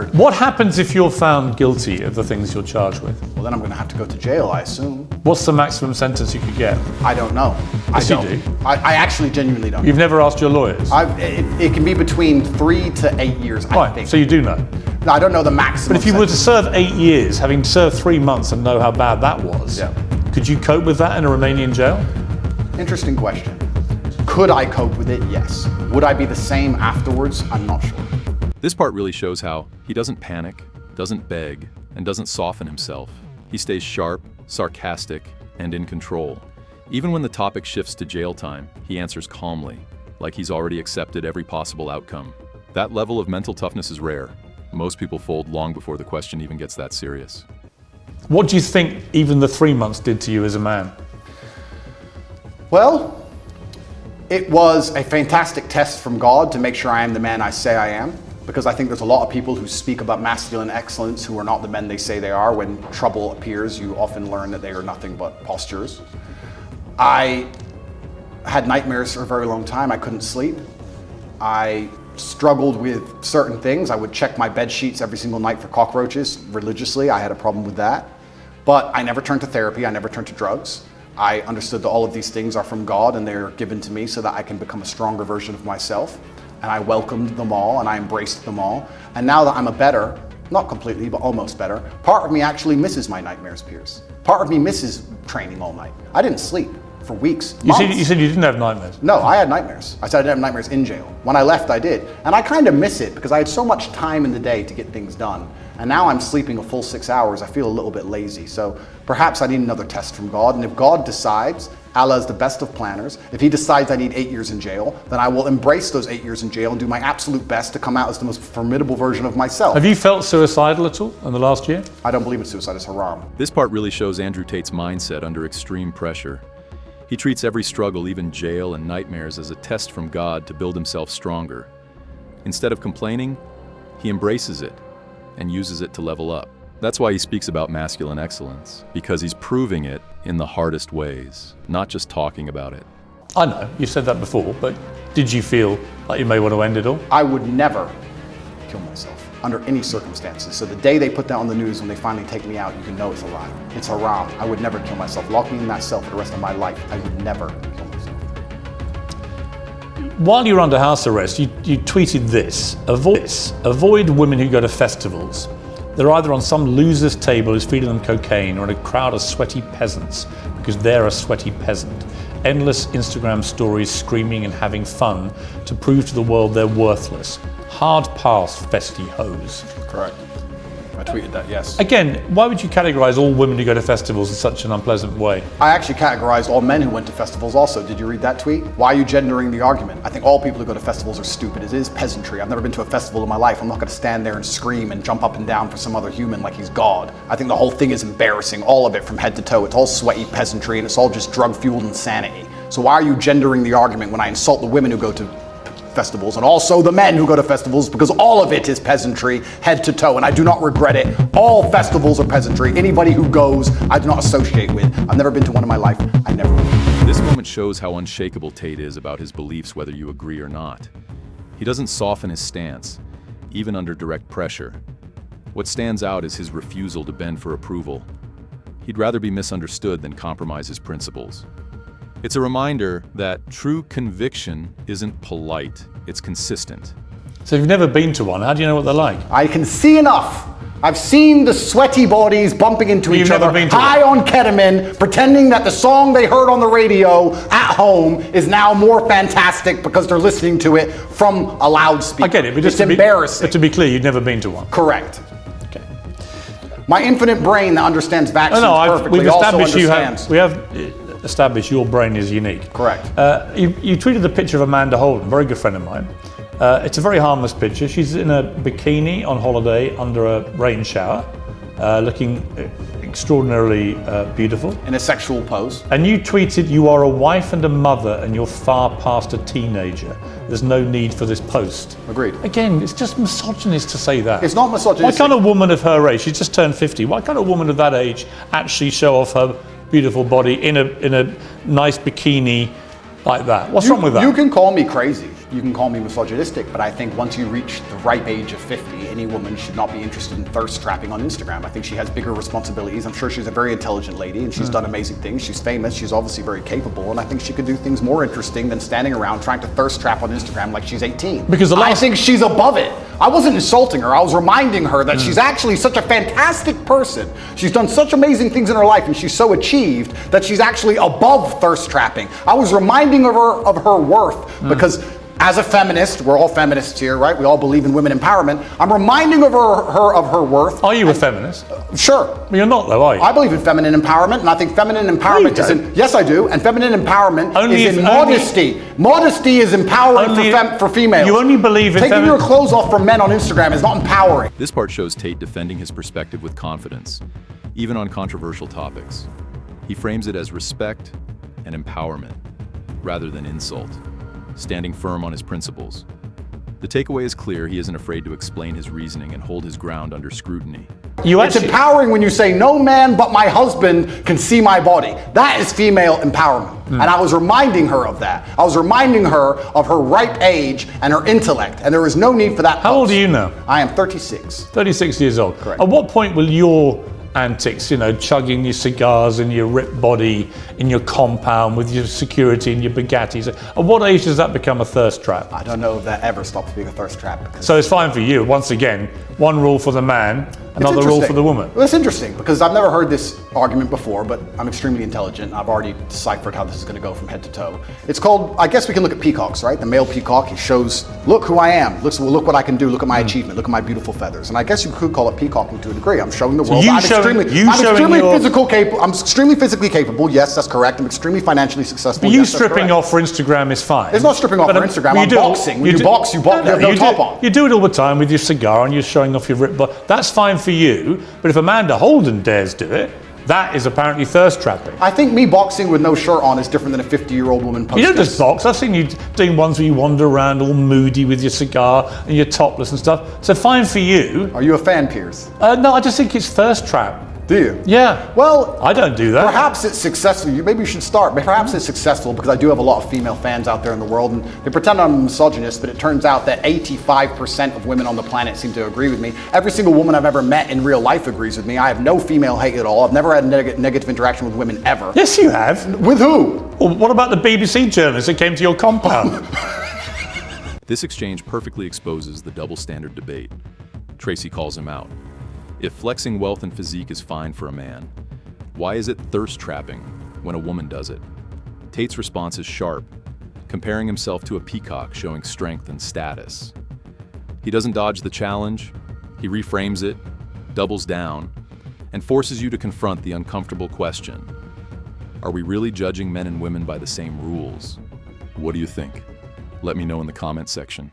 What happens if you're found guilty of the things you're charged with? Well, then I'm going to have to go to jail, I assume. What's the maximum sentence you could get? I don't know. Yes, I don't. you do. I actually genuinely don't. You've never asked your lawyers? It can be between 3 to 8 years, I think. So you do know? No, I don't know the maximum. But if you were to serve 8 years, having served 3 months and know how bad that was, could you cope with that in a Romanian jail? Interesting question. Could I cope with it? Yes. Would I be the same afterwards? I'm not sure. This part really shows how he doesn't panic, doesn't beg, and doesn't soften himself. He stays sharp, sarcastic, and in control. Even when the topic shifts to jail time, he answers calmly, like he's already accepted every possible outcome. That level of mental toughness is rare. Most people fold long before the question even gets that serious. What do you think even the 3 months did to you as a man? Well, it was a fantastic test from God to make sure I am the man I say I am, because I think there's a lot of people who speak about masculine excellence who are not the men they say they are. When trouble appears, you often learn that they are nothing but postures. I had nightmares for a very long time. I couldn't sleep. I struggled with certain things. I would check my bed sheets every single night for cockroaches religiously. I had a problem with that. But I never turned to therapy. I never turned to drugs. I understood that all of these things are from God and they're given to me so that I can become a stronger version of myself. And I welcomed them all and I embraced them all. And now that I'm a better, not completely, but almost better, part of me actually misses my nightmares, Piers. Part of me misses training all night. I didn't sleep for weeks, months. You said you didn't have nightmares? No, I had nightmares. I said I didn't have nightmares in jail. When I left, I did. And I kind of miss it because I had so much time in the day to get things done. And now I'm sleeping a full 6 hours. I feel a little bit lazy. So perhaps I need another test from God. And if God decides, Allah is the best of planners, if he decides I need 8 years in jail, then I will embrace those 8 years in jail and do my absolute best to come out as the most formidable version of myself. Have you felt suicidal at all in the last year? I don't believe in suicide. It's haram. This part really shows Andrew Tate's mindset under extreme pressure. He treats every struggle, even jail and nightmares, as a test from God to build himself stronger. Instead of complaining, he embraces it and uses it to level up. That's why he speaks about masculine excellence, because he's proving it in the hardest ways, not just talking about it. I know, you've said that before, but did you feel like you may want to end it all? I would never kill myself under any circumstances. So the day they put that on the news, when they finally take me out, you can know it's a lie. It's haram. I would never kill myself. Lock me in that cell for the rest of my life. I would never kill myself. While you were under house arrest, you tweeted this: avoid women who go to festivals. They're either on some loser's table who's feeding them cocaine or in a crowd of sweaty peasants because they're a sweaty peasant. Endless Instagram stories screaming and having fun to prove to the world they're worthless. Hard pass, festy hoes. Correct. I tweeted that, yes. Again, why would you categorize all women who go to festivals in such an unpleasant way? I actually categorized all men who went to festivals also. Did you read that tweet? Why are you gendering the argument? I think all people who go to festivals are stupid. It is peasantry. I've never been to a festival in my life. I'm not going to stand there and scream and jump up and down for some other human like he's God. I think the whole thing is embarrassing, all of it from head to toe. It's all sweaty peasantry and it's all just drug-fueled insanity. So why are you gendering the argument when I insult the women who go to festivals and also the men who go to festivals, because all of it is peasantry head to toe and I do not regret it. All festivals are peasantry. Anybody who goes, I do not associate with. I've never been to one in my life. I never will. This moment shows how unshakable Tate is about his beliefs, whether you agree or not. He doesn't soften his stance, even under direct pressure. What stands out is his refusal to bend for approval. He'd rather be misunderstood than compromise his principles. It's a reminder that true conviction isn't polite, it's consistent. So if you've never been to one, how do you know what they're like? I can see enough. I've seen the sweaty bodies bumping into each other, high on ketamine, pretending that the song they heard on the radio at home is now more fantastic because they're listening to it from a loudspeaker. I get it, but it's embarrassing. But to be clear, you've never been to one. Correct. Okay. My infinite brain that understands vaccines perfectly we've also established understands. we have established your brain is unique. Correct. You tweeted a picture of Amanda Holden, very good friend of mine. It's a very harmless picture. She's in a bikini on holiday under a rain shower, looking extraordinarily beautiful. In a sexual pose. And you tweeted, you are a wife and a mother and you're far past a teenager. There's no need for this post. Agreed. Again, it's just misogynist to say that. It's not misogynistic. Why can't a woman of her age, she's just turned 50, why can't a woman of that age actually show off her beautiful body in a nice bikini like that? What's wrong with that? You can call me crazy. you can call me misogynistic, but I think once you reach the ripe age of 50, any woman should not be interested in thirst trapping on Instagram. I think she has bigger responsibilities. I'm sure she's a very intelligent lady and she's done amazing things. She's famous, she's obviously very capable, and I think she could do things more interesting than standing around trying to thirst trap on Instagram like she's 18. Because I think she's above it. I wasn't insulting her, I was reminding her that she's actually such a fantastic person. She's done such amazing things in her life and she's so achieved that she's actually above thirst trapping. I was reminding her of her worth because as a feminist, we're all feminists here, right? We all believe in women empowerment. I'm reminding her of her worth. Are you a feminist? Sure. Well, you're not though, are you? I believe in feminine empowerment, and I think feminine empowerment is in... Yes, I do. And feminine empowerment is in modesty. Modesty is empowering for females. You only believe in taking your clothes off for men on Instagram is not empowering. This part shows Tate defending his perspective with confidence, even on controversial topics. He frames it as respect and empowerment, rather than insult, standing firm on his principles. The takeaway is clear: he isn't afraid to explain his reasoning and hold his ground under scrutiny. It's empowering when you say, no man but my husband can see my body. That is female empowerment. And I was reminding her of that. I was reminding her of her ripe age and her intellect, and there is no need for that. How old are you now? I am 36. 36 years old. Correct. At what point will your antics, chugging your cigars and your ripped body in your compound with your security and your Bugattis, at what age does that become a thirst trap? I don't know if that ever stops being a thirst trap. So it's fine for you. Once again, one rule for the man, another rule for the woman. Well, it's interesting because I've never heard this argument before, but I'm extremely intelligent. I've already deciphered how this is going to go from head to toe. It's called, I guess we can look at peacocks, right? The male peacock, he shows, look who I am. Look what I can do. Look at my achievement. Look at my beautiful feathers. And I guess you could call it peacocking to a degree. I'm showing the world I'm extremely physically capable. Yes, that's correct. I'm extremely financially successful. But you stripping off for Instagram is fine. It's not stripping off for Instagram. I'm boxing. When you box, you have no top on. You do it all the time with your cigar and you're showing off your ripped body. That's fine for you. But if Amanda Holden dares do it, that is apparently thirst trapping. I think me boxing with no shirt on is different than a 50-year-old woman posting. You don't just box. I've seen you doing ones where you wander around all moody with your cigar and you're topless and stuff. So fine for you. Are you a fan, Piers? No, I just think it's thirst trap. Do you? Yeah. Well, I don't do that. Perhaps it's successful. Maybe you should start. Perhaps it's successful because I do have a lot of female fans out there in the world, and they pretend I'm a misogynist, but it turns out that 85% of women on the planet seem to agree with me. Every single woman I've ever met in real life agrees with me. I have no female hate at all. I've never had negative interaction with women ever. Yes, you have. With who? Well, what about the BBC journalists that came to your compound? This exchange perfectly exposes the double standard debate. Tracy calls him out. If flexing wealth and physique is fine for a man, why is it thirst trapping when a woman does it? Tate's response is sharp, comparing himself to a peacock showing strength and status. He doesn't dodge the challenge, he reframes it, doubles down, and forces you to confront the uncomfortable question: are we really judging men and women by the same rules? What do you think? Let me know in the comments section.